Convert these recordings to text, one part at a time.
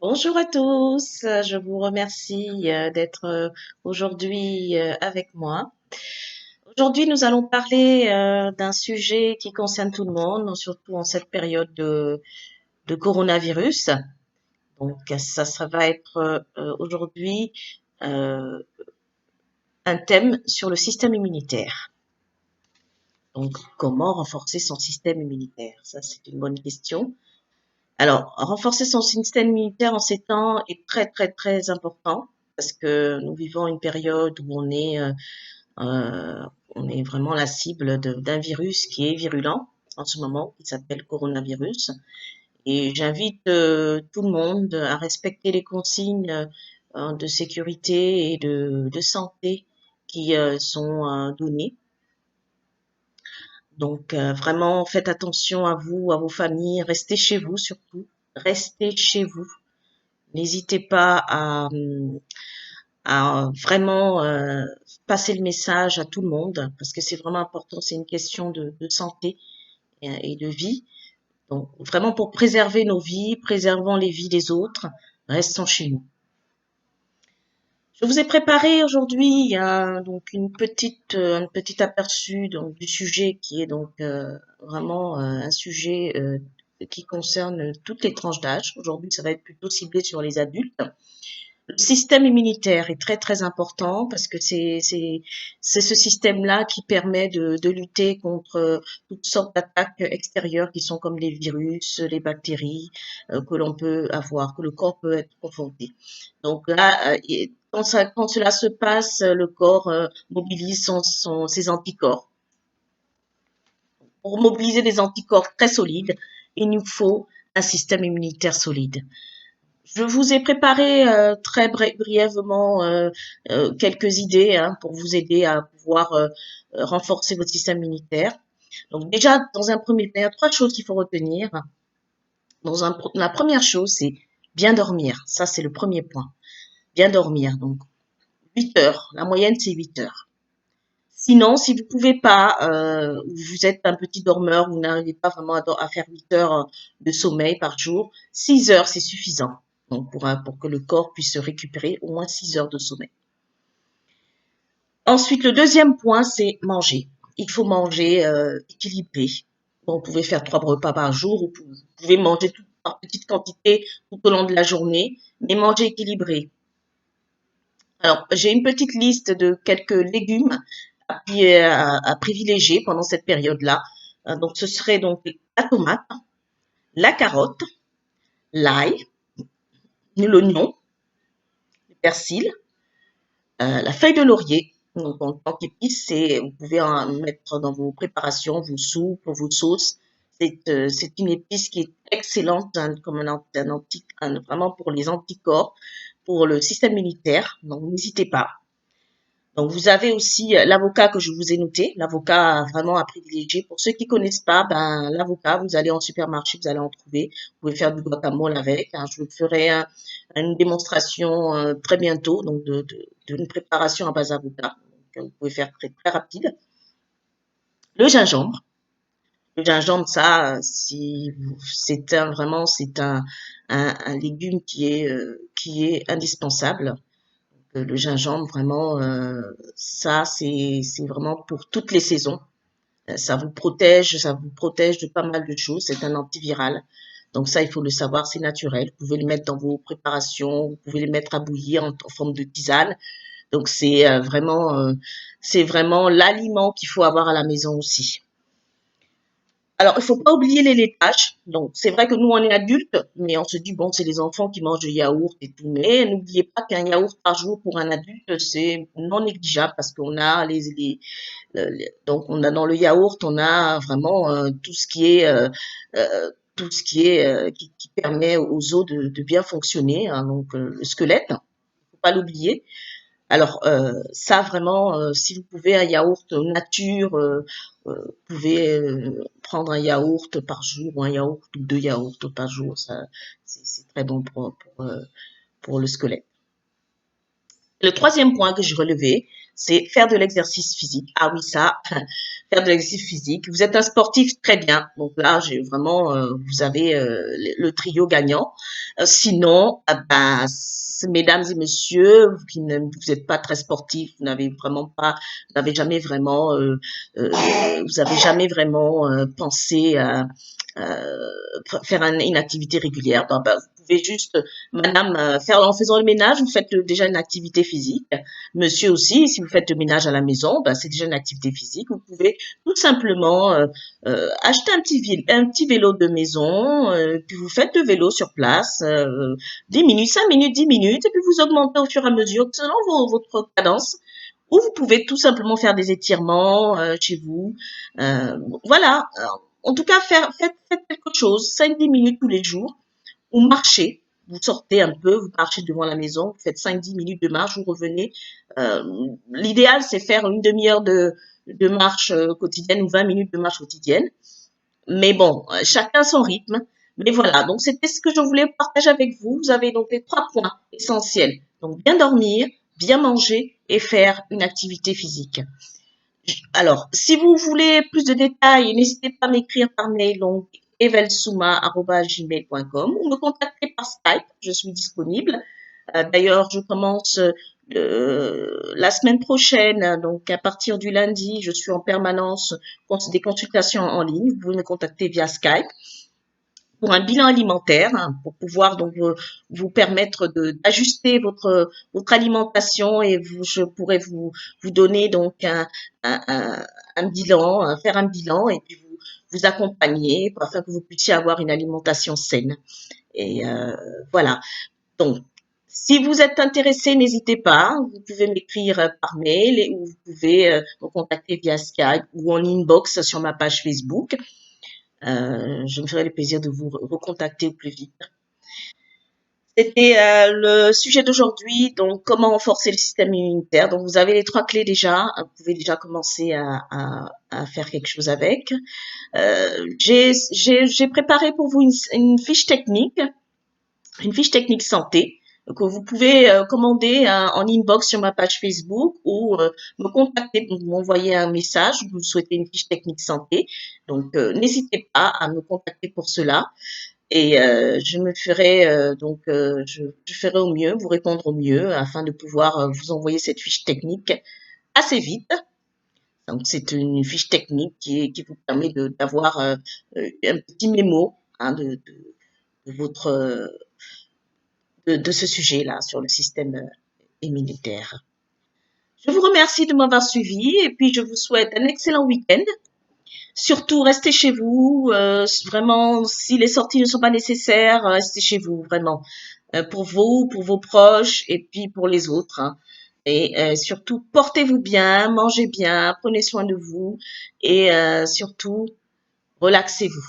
Bonjour à tous, je vous remercie d'être aujourd'hui avec moi. Aujourd'hui, nous allons parler d'un sujet qui concerne tout le monde, surtout en cette période de coronavirus. Donc, ça va être aujourd'hui euh, un thème sur le système immunitaire. Donc, comment renforcer son système immunitaire? Ça, c'est une bonne question. Alors, renforcer son système immunitaire en ces temps est très, très, très important parce que nous vivons une période où euh, on est vraiment la cible d'un virus qui est virulent en ce moment, qui s'appelle coronavirus. Et j'invite tout le monde à respecter les consignes de sécurité et de santé qui sont données. Donc, vraiment, faites attention à vous, à vos familles, restez chez vous surtout, restez chez vous. N'hésitez pas à vraiment passer le message à tout le monde parce que c'est vraiment important, c'est une question de santé et de vie. Donc vraiment pour préserver nos vies, préservons les vies des autres, restons chez nous. Je vous ai préparé aujourd'hui donc un petit aperçu donc, du sujet qui est donc vraiment un sujet qui concerne toutes les tranches d'âge. Aujourd'hui, ça va être plutôt ciblé sur les adultes. Le système immunitaire est très très important parce que c'est ce système-là qui permet de lutter contre toutes sortes d'attaques extérieures qui sont comme les virus, les bactéries que l'on peut avoir, que le corps peut être confronté. Donc là, quand cela se passe, le corps mobilise ses anticorps. Pour mobiliser des anticorps très solides, il nous faut un système immunitaire solide. Je vous ai préparé très brièvement quelques idées pour vous aider à pouvoir renforcer votre système immunitaire. Donc déjà, dans un premier temps, il y a trois choses qu'il faut retenir. La première chose, c'est bien dormir. Ça, c'est le premier point. Bien dormir. Donc 8 heures. La moyenne, c'est 8 heures. Sinon, si vous pouvez pas, vous êtes un petit dormeur, vous n'arrivez pas vraiment à faire 8 heures de sommeil par jour, 6 heures, c'est suffisant. Donc, pour que le corps puisse se récupérer, au moins 6 heures de sommeil. Ensuite, le deuxième point, c'est manger. Il faut manger équilibré. Bon, vous pouvez faire 3 repas par jour, vous pouvez manger tout, par petite quantité tout au long de la journée, mais manger équilibré. Alors, j'ai une petite liste de quelques légumes à privilégier pendant cette période-là. Donc, ce serait donc la tomate, la carotte, l'ail, l'oignon, le persil, la feuille de laurier. Donc, en tant qu'épice, vous pouvez en mettre dans vos préparations, vos soupes, vos sauces. C'est une épice qui est excellente comme vraiment pour les anticorps, pour le système immunitaire. Donc, n'hésitez pas. Donc, vous avez aussi l'avocat que je vous ai noté, l'avocat vraiment à privilégier. Pour ceux qui connaissent pas, ben, l'avocat, vous allez en supermarché, vous allez en trouver. Vous pouvez faire du guacamole avec. Je vous ferai une démonstration très bientôt, donc d'une préparation à base d'avocat. Vous pouvez faire très, très rapide. Le gingembre. Le gingembre, ça, si c'est vraiment, un légume qui est indispensable. Le gingembre, vraiment, ça, c'est vraiment pour toutes les saisons. Ça vous protège de pas mal de choses. C'est un antiviral. Donc ça, il faut le savoir, c'est naturel. Vous pouvez le mettre dans vos préparations, vous pouvez le mettre à bouillir en forme de tisane. Donc c'est vraiment l'aliment qu'il faut avoir à la maison aussi. Alors, il faut pas oublier les laitages. Donc, c'est vrai que nous, on est adultes, mais on se dit, bon, c'est les enfants qui mangent du yaourt et tout. Mais n'oubliez pas qu'un yaourt par jour pour un adulte, c'est non négligeable parce qu'on a donc on a dans le yaourt, on a vraiment tout ce qui est qui permet aux os de bien fonctionner, hein, donc le squelette, faut pas l'oublier. Alors ça vraiment, si vous pouvez un yaourt nature, vous pouvez prendre un yaourt par jour ou un yaourt ou 2 yaourts par jour, ça c'est très bon pour le squelette. Le troisième point que je relevais, c'est faire de l'exercice physique. Ah oui, ça, faire de l'exercice physique. Vous êtes un sportif, très bien. Donc là, j'ai vraiment, vous avez le trio gagnant. Sinon, ben, mesdames et messieurs, vous n'êtes pas très sportifs, vous n'avez vraiment pas, vous n'avez jamais vraiment, vous avez jamais vraiment pensé à faire une activité régulière. Ben, vous pouvez juste, madame, faire en faisant le ménage, vous faites déjà une activité physique. Monsieur aussi, si vous faites le ménage à la maison, ben, c'est déjà une activité physique. Vous pouvez tout simplement acheter un petit vélo de maison, puis vous faites le vélo sur place, 10 minutes, 5 minutes, 10 minutes, et puis vous augmentez au fur et à mesure selon votre cadence. Ou vous pouvez tout simplement faire des étirements chez vous. Voilà. En tout cas, faites quelque chose, 5-10 minutes tous les jours, ou marchez. Vous sortez un peu, vous marchez devant la maison, vous faites 5-10 minutes de marche, vous revenez. Euh, L'idéal, c'est faire une demi-heure de marche quotidienne ou 20 minutes de marche quotidienne. Mais bon, chacun son rythme. Mais voilà, donc c'était ce que je voulais partager avec vous. Vous avez donc les 3 points essentiels. Donc bien dormir, bien manger et faire une activité physique. Alors, si vous voulez plus de détails, n'hésitez pas à m'écrire par mail, donc evelsouma@gmail.com ou me contacter par Skype, je suis disponible. D'ailleurs, je commence la semaine prochaine, donc à partir du lundi, je suis en permanence des consultations en ligne. Vous pouvez me contacter via Skype pour un bilan alimentaire, hein, pour pouvoir donc vous permettre d'ajuster votre alimentation et je pourrais vous donner donc un bilan, faire un bilan et puis vous accompagner afin que vous puissiez avoir une alimentation saine. Et voilà. Donc, si vous êtes intéressé, n'hésitez pas. Vous pouvez m'écrire par mail ou vous pouvez me contacter via Skype ou en inbox sur ma page Facebook. Je me ferai le plaisir de vous recontacter au plus vite. C'était le sujet d'aujourd'hui, donc comment renforcer le système immunitaire. Donc vous avez les 3 clés déjà, vous pouvez déjà commencer à faire quelque chose avec. J'ai préparé pour vous une fiche technique santé que vous pouvez commander en inbox sur ma page Facebook ou me contacter, m'envoyer un message, vous souhaitez une fiche technique santé. Donc n'hésitez pas à me contacter pour cela et je me ferai je ferai au mieux, vous répondre au mieux afin de pouvoir vous envoyer cette fiche technique assez vite. Donc c'est une fiche technique qui vous permet d'avoir un petit mémo, hein, de votre de ce sujet-là sur le système immunitaire. Je vous remercie de m'avoir suivi et puis je vous souhaite un excellent week-end. Surtout, restez chez vous. Vraiment, si les sorties ne sont pas nécessaires, restez chez vous, vraiment. Pour vous, pour vos proches et puis pour les autres, hein. Et surtout, portez-vous bien, mangez bien, prenez soin de vous et surtout, relaxez-vous.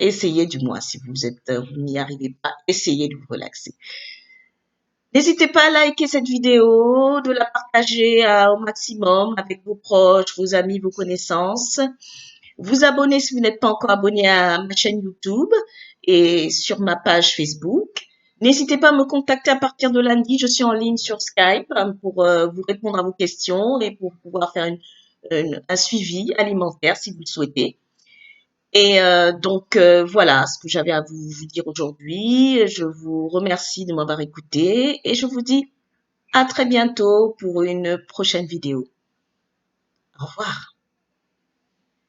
Essayez du moins, si vous n'y arrivez pas, essayez de vous relaxer. N'hésitez pas à liker cette vidéo, de la partager au maximum avec vos proches, vos amis, vos connaissances. Vous abonner si vous n'êtes pas encore abonné à ma chaîne YouTube et sur ma page Facebook. N'hésitez pas à me contacter à partir de lundi. Je suis en ligne sur Skype pour vous répondre à vos questions et pour pouvoir faire un suivi alimentaire si vous le souhaitez. Et donc voilà ce que j'avais à vous dire aujourd'hui. Je vous remercie de m'avoir écouté et je vous dis à très bientôt pour une prochaine vidéo. Au revoir.